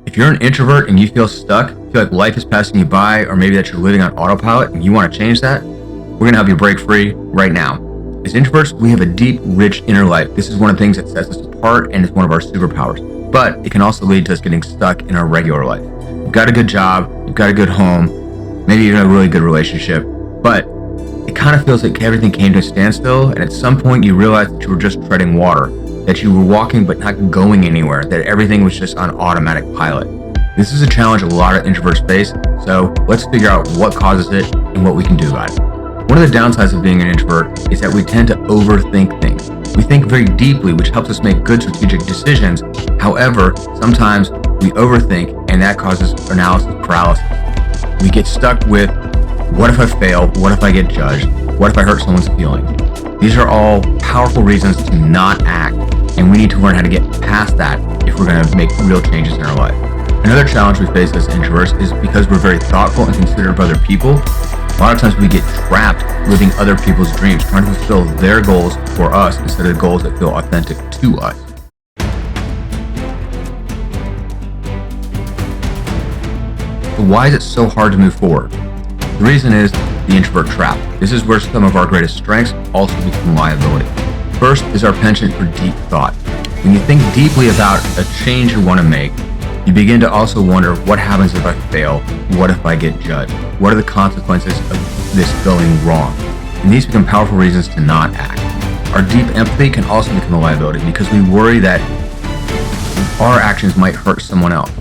If you're an introvert and you feel stuck, feel like life is passing you by, or maybe that you're living on autopilot and you want to change that, we're going to help you break free right now. As introverts, we have a deep, rich inner life. This is one of the things that sets us apart and is one of our superpowers. But it can also lead to us getting stuck in our regular life. You've got a good job, you've got a good home, maybe even a really good relationship, but it kind of feels like everything came to a standstill, and at some point you realize that you were just treading water, that you were walking but not going anywhere, that everything was just on automatic pilot. This is a challenge a lot of introverts face, so let's figure out what causes it and what we can do about it. One of the downsides of being an introvert is that we tend to overthink things. We think very deeply, which helps us make good strategic decisions. However, sometimes we overthink, and that causes analysis paralysis. We get stuck with, what if I fail? What if I get judged? What if I hurt someone's feelings? These are all powerful reasons to not act, and we need to learn how to get past that if we're going to make real changes in our life. Another challenge we face as introverts is because we're very thoughtful and considerate of other people. A lot of times we get trapped living other people's dreams, trying to fulfill their goals for us instead of goals that feel authentic to us. So why is it so hard to move forward? The reason is the introvert trap. This is where some of our greatest strengths also become liability. First is our penchant for deep thought. When you think deeply about a change you want to make, you begin to also wonder, what happens if I fail? What if I get judged? What are the consequences of this going wrong? And these become powerful reasons to not act. Our deep empathy can also become a liability because we worry that our actions might hurt someone else.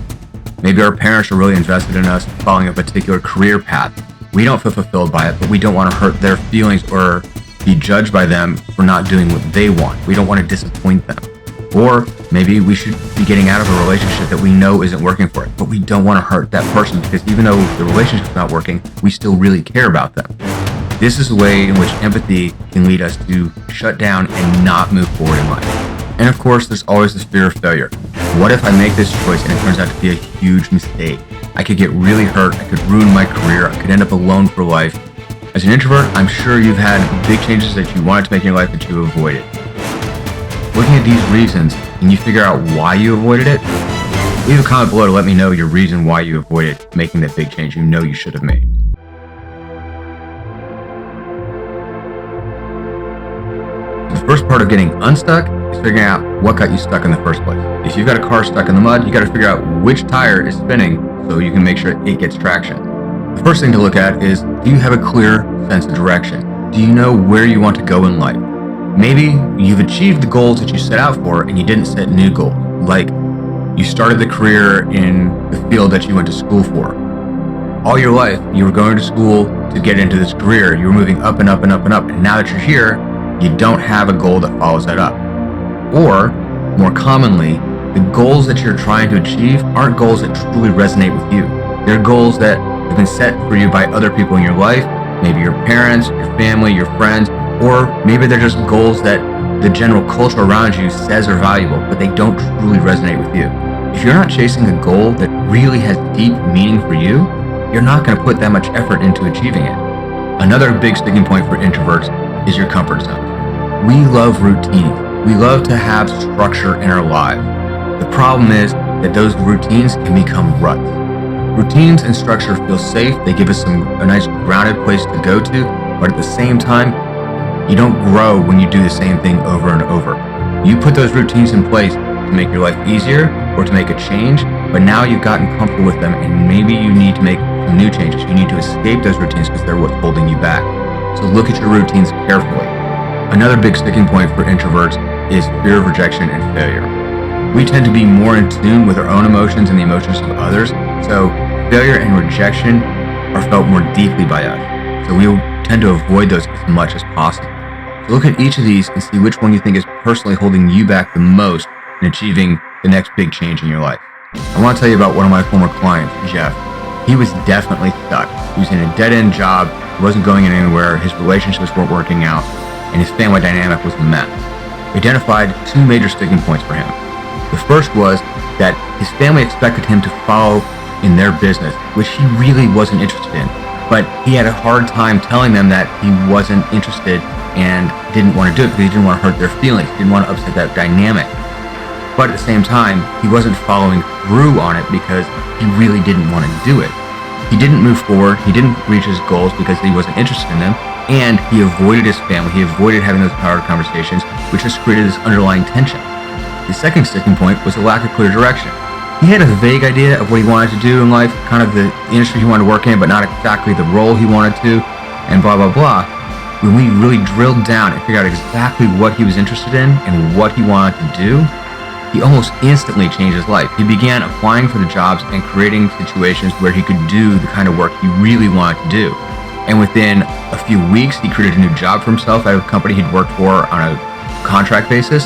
Maybe our parents are really invested in us following a particular career path. We don't feel fulfilled by it, but we don't want to hurt their feelings or be judged by them for not doing what they want. We don't want to disappoint them. Or maybe we should be getting out of a relationship that we know isn't working for us, but we don't want to hurt that person because even though the relationship's not working, we still really care about them. This is a way in which empathy can lead us to shut down and not move forward in life. And of course, there's always this fear of failure. What if I make this choice and it turns out to be a huge mistake? I could get really hurt, I could ruin my career, I could end up alone for life. As an introvert, I'm sure you've had big changes that you wanted to make in your life that you avoided. Looking at these reasons, can you figure out why you avoided it? Leave a comment below to let me know your reason why you avoided making that big change you know you should have made. The first part of getting unstuck is figuring out what got you stuck in the first place. If you've got a car stuck in the mud, you got to figure out which tire is spinning so you can make sure it gets traction. The first thing to look at is, do you have a clear sense of direction? Do you know where you want to go in life? Maybe you've achieved the goals that you set out for and you didn't set new goals. Like, you started the career in the field that you went to school for. All your life, you were going to school to get into this career. You were moving up and up and up and up. And now that you're here, you don't have a goal that follows that up. Or, more commonly, the goals that you're trying to achieve aren't goals that truly resonate with you. They're goals that have been set for you by other people in your life, maybe your parents, your family, your friends, or maybe they're just goals that the general culture around you says are valuable, but they don't truly resonate with you. If you're not chasing a goal that really has deep meaning for you, you're not going to put that much effort into achieving it. Another big sticking point for introverts is your comfort zone. We love routines. We love to have structure in our lives. The problem is that those routines can become ruts. Routines and structure feel safe. They give us a nice grounded place to go to, but at the same time, you don't grow when you do the same thing over and over. You put those routines in place to make your life easier or to make a change, but now you've gotten comfortable with them and maybe you need to make some new changes. You need to escape those routines because they're what's holding you back. So look at your routines carefully. Another big sticking point for introverts is fear of rejection and failure. We tend to be more in tune with our own emotions and the emotions of others, so failure and rejection are felt more deeply by us. So we tend to avoid those as much as possible. So look at each of these and see which one you think is personally holding you back the most in achieving the next big change in your life. I want to tell you about one of my former clients, Jeff. He was definitely stuck. He was in a dead-end job, he wasn't going anywhere, his relationships weren't working out, and his family dynamic was a mess. We identified two major sticking points for him. The first was that his family expected him to follow in their business, which he really wasn't interested in. But he had a hard time telling them that he wasn't interested and didn't want to do it because he didn't want to hurt their feelings, didn't want to upset that dynamic. But at the same time, he wasn't following through on it because he really didn't want to do it. He didn't move forward, he didn't reach his goals because he wasn't interested in them, and he avoided his family, he avoided having those hard conversations, which just created this underlying tension. The second sticking point was a lack of clear direction. He had a vague idea of what he wanted to do in life, kind of the industry he wanted to work in, but not exactly the role he wanted to, and blah, blah, blah. When we really drilled down and figured out exactly what he was interested in and what he wanted to do, he almost instantly changed his life. He began applying for the jobs and creating situations where he could do the kind of work he really wanted to do. And within a few weeks, he created a new job for himself at a company he'd worked for on a contract basis.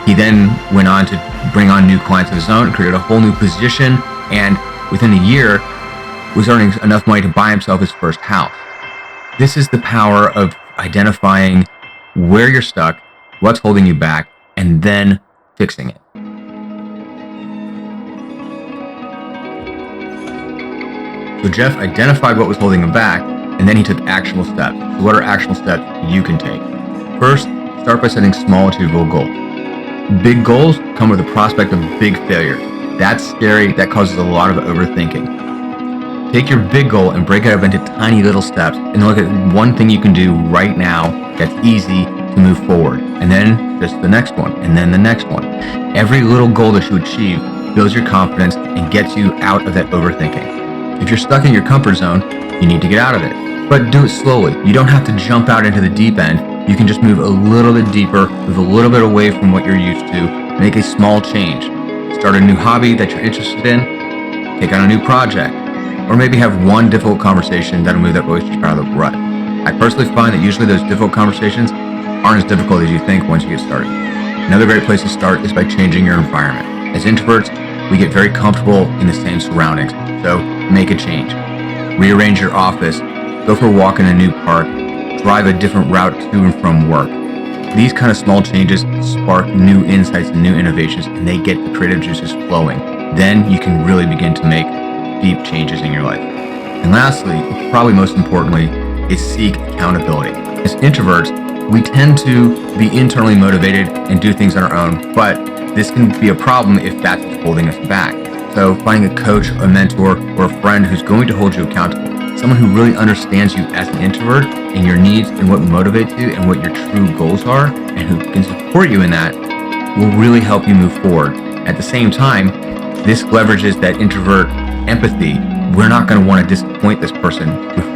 He then went on to bring on new clients of his own and created a whole new position. And within a year, was earning enough money to buy himself his first house. This is the power of identifying where you're stuck, what's holding you back, and then fixing it. So Jeff identified what was holding him back, and then he took actionable steps. So what are actionable steps you can take? First, start by setting small, achievable goals. Big goals come with the prospect of big failure. That's scary. That causes a lot of overthinking. Take your big goal and break it up into tiny little steps, and look at one thing you can do right now that's easy to move forward, and then just the next one, and then the next one. Every little goal that you achieve builds your confidence and gets you out of that overthinking. If you're stuck in your comfort zone, you need to get out of it, but do it slowly. You don't have to jump out into the deep end. You can just move a little bit deeper, move a little bit away from what you're used to, make a small change. Start a new hobby that you're interested in, take on a new project, or maybe have one difficult conversation that'll move that relationship out of the rut. I personally find that usually those difficult conversations aren't as difficult as you think once you get started. Another great place to start is by changing your environment. As introverts, we get very comfortable in the same surroundings, so make a change. Rearrange your office, go for a walk in a new park, drive a different route to and from work. These kind of small changes spark new insights and new innovations, and they get the creative juices flowing. Then you can really begin to make deep changes in your life. And lastly, probably most importantly, is seek accountability. As introverts, we tend to be internally motivated and do things on our own, but this can be a problem if that's what's holding us back. So finding a coach, a mentor, or a friend who's going to hold you accountable, someone who really understands you as an introvert and your needs and what motivates you and what your true goals are, and who can support you in that, will really help you move forward. At the same time, this leverages that introvert empathy. We're not going to want to disappoint this person.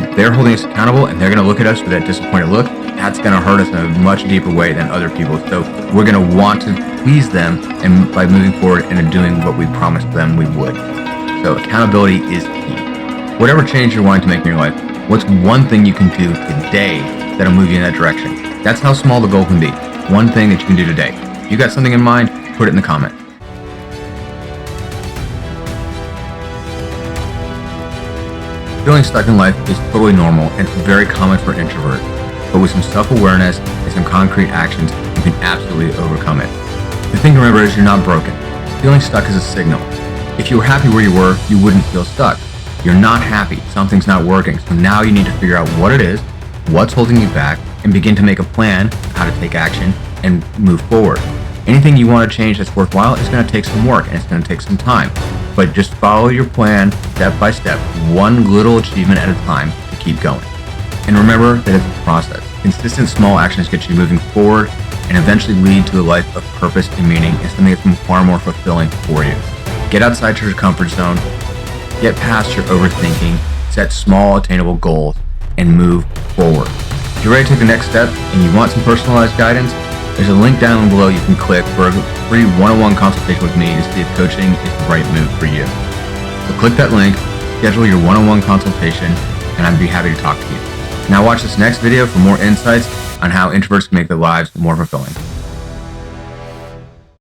If they're holding us accountable and they're going to look at us with that disappointed look, that's going to hurt us in a much deeper way than other people. So we're going to want to please them, and by moving forward and doing what we promised them we would. So accountability is key. Whatever change you're wanting to make in your life, what's one thing you can do today that'll move you in that direction? That's how small the goal can be. One thing that you can do today. If you got something in mind, put it in the comment. Feeling stuck in life is totally normal and it's very common for an introvert. But with some self-awareness and some concrete actions, you can absolutely overcome it. The thing to remember is you're not broken. Feeling stuck is a signal. If you were happy where you were, you wouldn't feel stuck. You're not happy. Something's not working. So now you need to figure out what it is, what's holding you back, and begin to make a plan of how to take action and move forward. Anything you want to change that's worthwhile is going to take some work and it's going to take some time. But just follow your plan step by step, one little achievement at a time to keep going. And remember that it's a process. Consistent small actions get you moving forward and eventually lead to a life of purpose and meaning and something that's far more fulfilling for you. Get outside your comfort zone, get past your overthinking, set small attainable goals, and move forward. If you're ready to take the next step and you want some personalized guidance, there's a link down below you can click for a free one-on-one consultation with me to see if coaching is the right move for you. So click that link, schedule your one-on-one consultation, and I'd be happy to talk to you. Now watch this next video for more insights on how introverts can make their lives more fulfilling.